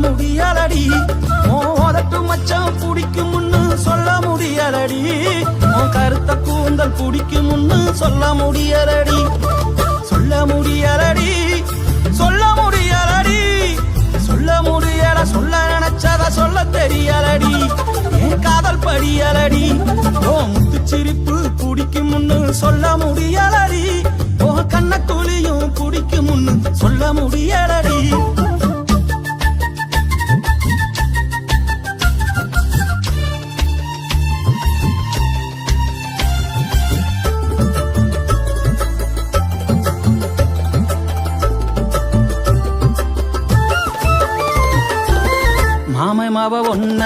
முடியலடி மோதட்டு மச்சம் பிடிக்கும்னு சொல்ல முடியலடி கருத்த கூந்தல் பிடிக்கும்னு சொல்ல முடியலடி சொல்ல முடியலடி சொல்ல முடியலடி சொல்ல முடியல சொல்ல நினைச்சத சொல்ல தெரியலடி என் காதல் படியலடி ஓ முத்து சிரிப்பு பிடிக்கும்னு சொல்ல முடியலடி ஓ கண்ண துளியும் பிடிக்கும்னு சொல்ல முடியலடி மாமை மாவ ஒன்ன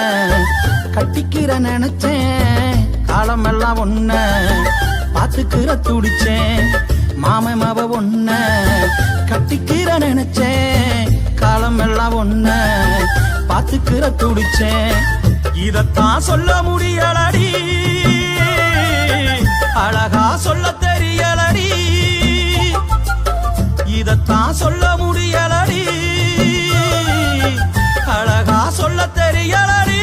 கட்டிக்கிற நினைச்சேன் காலமெல்லாம் ஒன்ன பாத்துக்கிற துடிச்சேன் மாமை மாவ ஒன்ன கட்டிக்கிற நினைச்சேன் காலமெல்லாம் ஒன்ன பாத்துக்கிற துடிச்சேன் இதத்தான் சொல்ல முடியலடி அழகா சொல்ல தெரியலடி இதத்தான் சொல்ல முடியலடி அழகா சொல்ல தெரியலடி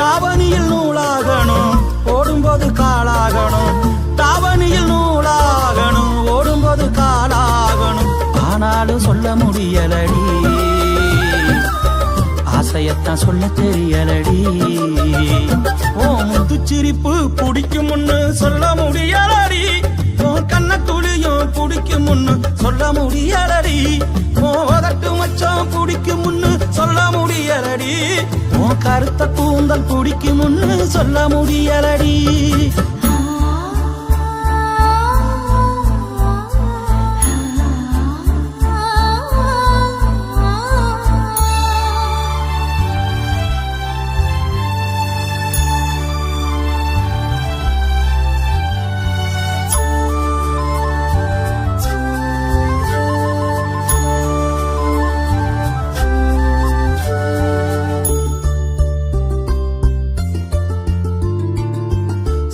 தாவணியில் நூலாகணும் ஓடும்போது காலாகணும் தாவணியில் நூலாகணும் ஓடும்போது காலாகணும் ஆனாலும் சொல்ல முடியலடி ஆசையத்தான் சொல்ல தெரியலடி ஓ முத்துச்சிரிப்பு பிடிக்கும்னு சொல்ல முடியலடி ஓ கண்ண துளியும் பிடிக்கும்னு சொல்ல முடியலடி மோதட்டு மச்சம் பிடிக்கும்னு சொல்ல முடியலடி ஓ கருத்த கூந்தல் பிடிக்கும்னு சொல்ல முடியலடி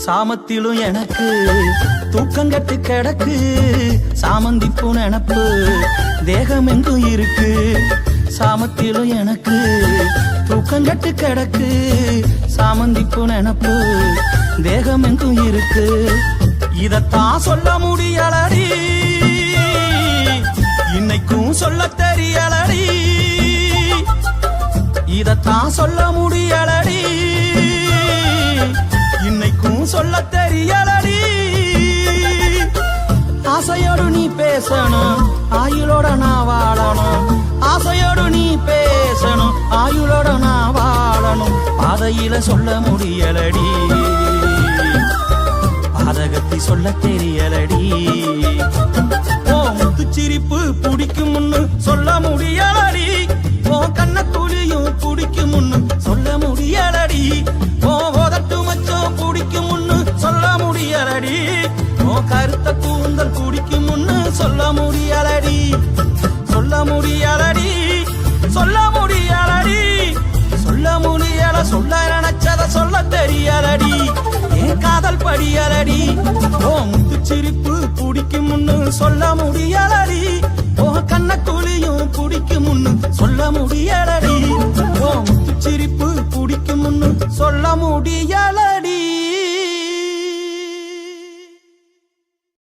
சாமத்திலும் எனக்கு தூக்கங்கட்டு கிடக்கு சாமந்திப்பு நினப்பு தேகம் எங்கும் இருக்கு சாமத்திலும் எனக்கு தூக்கங்கட்டு கிடக்கு சாமந்திப்பு நினப்பு தேகம் எங்கும் இருக்கு இதத்தான் சொல்ல முடியலடி இன்னைக்கும் சொல்ல தெரியலடி இதத்தான் சொல்ல முடியலடி இன்னைக்கும் சொல்ல தெரியலடி ஆசையோடு நீ பேசணும் ஆயுளோட நான் வாழணும் ஆசையோடு நீ பேசணும் ஆயுளோட நான் வாழணும் பாதையில சொல்ல முடியலடி பாதகத்தை சொல்ல தெரியலடி ஓ முத்துச்சிரிப்பு பிடிக்கும்னு சொல்ல முடியலடி ஓ கண்ண துளியும் பிடிக்கும்னு சொல்ல முடியலடி ஓ உதட்டு மச்சம் பிடிக்கும்னு சொல்ல முடியலடி ஓ கருத்த கூந்தல் பிடிக்கும்னு சொல்ல முடியலடி சொல்ல முடியலடி சொல்ல முடியலடி சொல்ல முடியல சொல்ல நினைச்சத சொல்ல தெரியலடி என் காதல் படியலடி ஓ முத்துச்சிரிப்பு பிடிக்கும்னு சொல்ல முடியலடி ஓ கண்ண துளியும் பிடிக்கும்னு சொல்ல முடியலடி ஓ முத்துச்சிரிப்பு பிடிக்கும்னு சொல்ல முடியல